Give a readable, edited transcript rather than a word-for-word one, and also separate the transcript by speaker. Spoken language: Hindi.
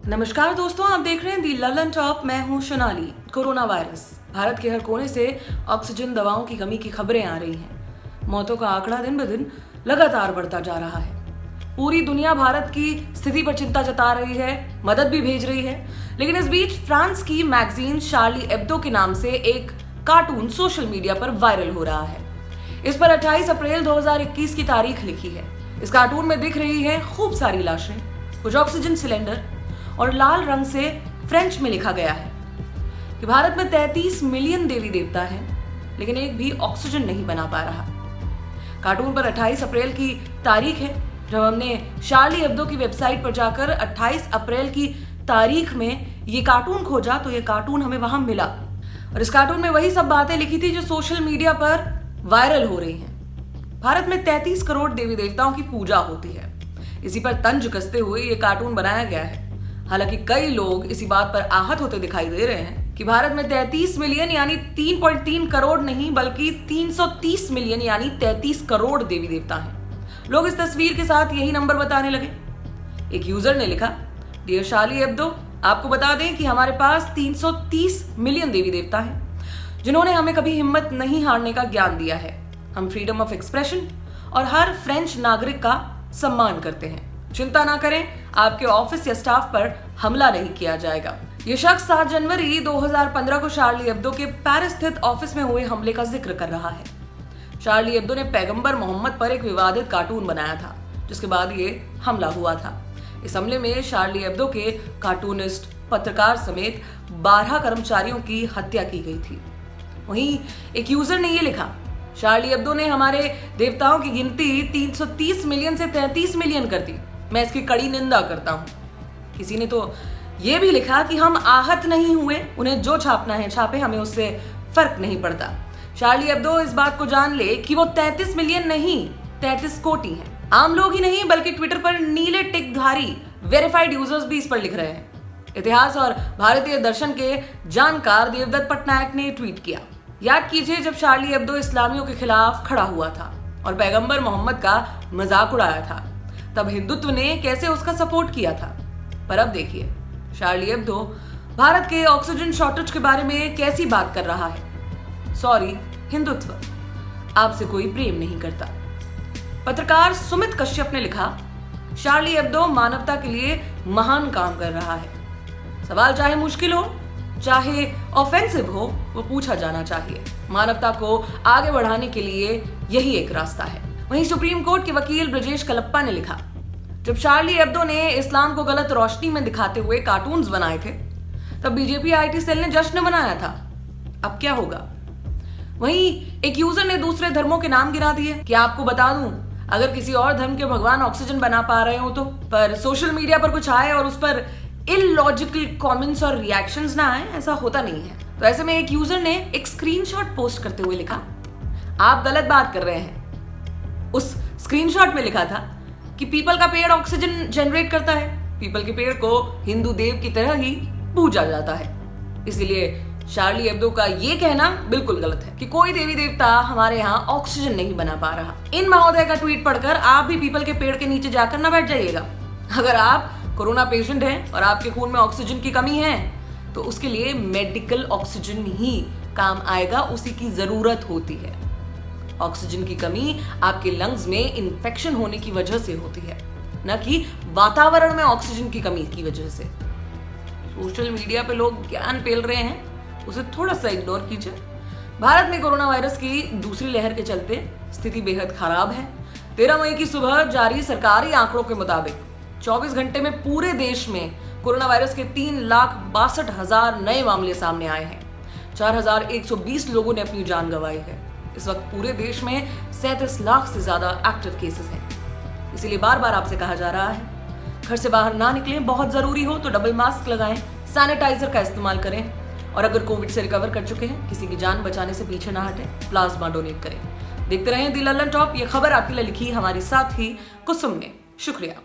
Speaker 1: नमस्कार दोस्तों, आप देख रहे हैं दी ललन टॉप। मैं हूं सोनाली। कोरोना वायरस, भारत के हर कोने से ऑक्सीजन दवाओं की कमी की खबरें आ रही हैं। मौतों का आंकड़ा दिन ब दिन लगातार बढ़ता जा रहा है। पूरी दुनिया भारत की स्थिति पर चिंता जता रही है, मदद भी भेज रही है। लेकिन इस बीच फ्रांस की मैगजीन शार्ली एब्दो के नाम से एक कार्टून सोशल मीडिया पर वायरल हो रहा है। इस पर 28 अप्रैल 2021 की तारीख लिखी है। इस कार्टून में दिख रही है खूब सारी लाशें, कुछ ऑक्सीजन सिलेंडर और लाल रंग से फ्रेंच में लिखा गया है कि भारत में 33 मिलियन देवी देवता हैं, लेकिन एक भी ऑक्सीजन नहीं बना पा रहा। कार्टून पर 28 अप्रैल की तारीख है। जब हमने शार्ली एब्दो की वेबसाइट पर जाकर 28 अप्रैल की तारीख में ये कार्टून खोजा तो ये कार्टून हमें वहां मिला, और इस कार्टून में वही सब बातें लिखी थी जो सोशल मीडिया पर वायरल हो रही हैं। भारत में 33 करोड़ देवी देवताओं की पूजा होती है। इसी पर तंज कसते हुए ये कार्टून बनाया गया है। हालांकि कई लोग इसी बात पर आहत होते दिखाई दे रहे हैं कि भारत में 33 मिलियन यानी 3.3 करोड़ नहीं बल्कि 330 मिलियन यानी 33 करोड़ देवी देवता हैं। लोग इस तस्वीर के साथ यही नंबर बताने लगे। एक यूजर ने लिखा, डियर शार्ली एब्दो, आपको बता दें कि हमारे पास 330 मिलियन देवी देवता हैं जिन्होंने हमें कभी हिम्मत नहीं हारने का ज्ञान दिया है। हम फ्रीडम ऑफ एक्सप्रेशन और हर फ्रेंच नागरिक का सम्मान करते हैं। चिंता ना करें, आपके ऑफिस या स्टाफ पर हमला नहीं किया जाएगा। ये शख्स 7 जनवरी 2015 को शार्ली एब्दो के पेरिस स्थित ऑफिस में हुए हमले का जिक्र कर रहा है। शार्ली एब्दो ने पैगंबर मोहम्मद पर एक विवादित कार्टून बनाया था, जिसके बाद ये हमला हुआ था। इस हमले में शार्ली एब्दो के कार्टूनिस्ट, पत्रकार समेत 12 कर्मचारियों की हत्या की गई थी। वहीं एक यूजर ने ये लिखा, शार्ली एब्दो ने हमारे देवताओं की गिनती 330 मिलियन से 33 मिलियन कर दी। मैं इसकी कड़ी निंदा करता हूं। किसी ने तो यह भी लिखा कि हम आहत नहीं हुए, उन्हें जो छापना है छापे, हमें उससे फर्क नहीं पड़ता। शार्ली एब्दो इस बात को जान ले कि वो 33 मिलियन नहीं 33 कोटि हैं। आम लोग ही नहीं बल्कि ट्विटर पर नीले टिकधारी वेरीफाइड यूजर्स भी इस पर लिख रहे हैं। इतिहास और भारतीय दर्शन के जानकार देवदत्त पटनायक ने ट्वीट किया, याद कीजिए जब शार्ली एब्दो इस्लामियों के खिलाफ खड़ा हुआ था और पैगंबर मोहम्मद का मजाक उड़ाया था, तब हिंदुत्व ने कैसे उसका सपोर्ट किया था। पर अब देखिए, शार्ली एब्दो भारत के ऑक्सीजन शॉर्टेज के बारे में कैसी बात कर रहा है। सॉरी हिंदुत्व, आपसे कोई प्रेम नहीं करता। पत्रकार सुमित कश्यप ने लिखा, शार्ली एब्दो मानवता के लिए महान काम कर रहा है। सवाल चाहे मुश्किल हो चाहे ऑफेंसिव हो, वो पूछा जाना चाहिए। मानवता को आगे बढ़ाने के लिए यही एक रास्ता है। वहीं सुप्रीम कोर्ट के वकील ब्रजेश कलप्पा ने लिखा, जब शार्ली एब्दो ने इस्लाम को गलत रोशनी में दिखाते हुए कार्टून्स बनाए थे तब बीजेपी आईटी सेल ने जश्न मनाया था। अब क्या होगा। वहीं एक यूजर ने दूसरे धर्मों के नाम गिरा दिए कि आपको बता दूं, अगर किसी और धर्म के भगवान ऑक्सीजन बना पा रहे हो तो, पर सोशल मीडिया पर कुछ आए और उस पर इलॉजिकल कमेंट्स और रिएक्शंस ना आए, ऐसा होता नहीं है। तो ऐसे में एक यूजर ने एक स्क्रीनशॉट पोस्ट करते हुए लिखा, आप गलत बात कर रहे हैं। उस स्क्रीनशॉट में लिखा था कि पीपल का पेड़ ऑक्सीजन जनरेट करता है। पीपल के पेड़ को हिंदू देव की तरह ही पूजा जाता है। इसलिए शार्ली एब्दो का ये कहना बिल्कुल गलत है कि कोई देवी देवता हमारे यहाँ ऑक्सीजन नहीं बना पा रहा। इन महोदय का ट्वीट पढ़कर आप भी पीपल के पेड़ के नीचे जाकर ना बैठ जाइएगा। अगर आप कोरोना पेशेंट हैं और आपके खून में ऑक्सीजन की कमी है तो उसके लिए मेडिकल ऑक्सीजन ही काम आएगा, उसी की जरूरत होती है। ऑक्सीजन की कमी आपके लंग्स में इन्फेक्शन होने की वजह से होती है, न कि वातावरण में ऑक्सीजन की कमी की वजह से। सोशल मीडिया पे लोग ज्ञान पेल रहे हैं, उसे थोड़ा सा इग्नोर कीजिए। भारत में कोरोना वायरस की दूसरी लहर के चलते स्थिति बेहद खराब है। 13 मई की सुबह जारी सरकारी आंकड़ों के मुताबिक 24 घंटे में पूरे देश में कोरोना वायरस के 3,62,000 नए मामले सामने आए हैं। 4,120 लोगों ने अपनी जान गंवाई है। इस वक्त पूरे देश में 37 लाख से ज्यादा एक्टिव केसेस हैं। इसीलिए बार बार आपसे कहा जा रहा है, घर से बाहर ना निकलें, बहुत जरूरी हो तो डबल मास्क लगाएं, सैनिटाइजर का इस्तेमाल करें, और अगर कोविड से रिकवर कर चुके हैं, किसी की जान बचाने से पीछे ना हटें, प्लाज्मा डोनेट करें। देखते रहें दी ललन टॉप। ये खबर आपके लिए लिखी हमारी साथी कुसुम ने। शुक्रिया।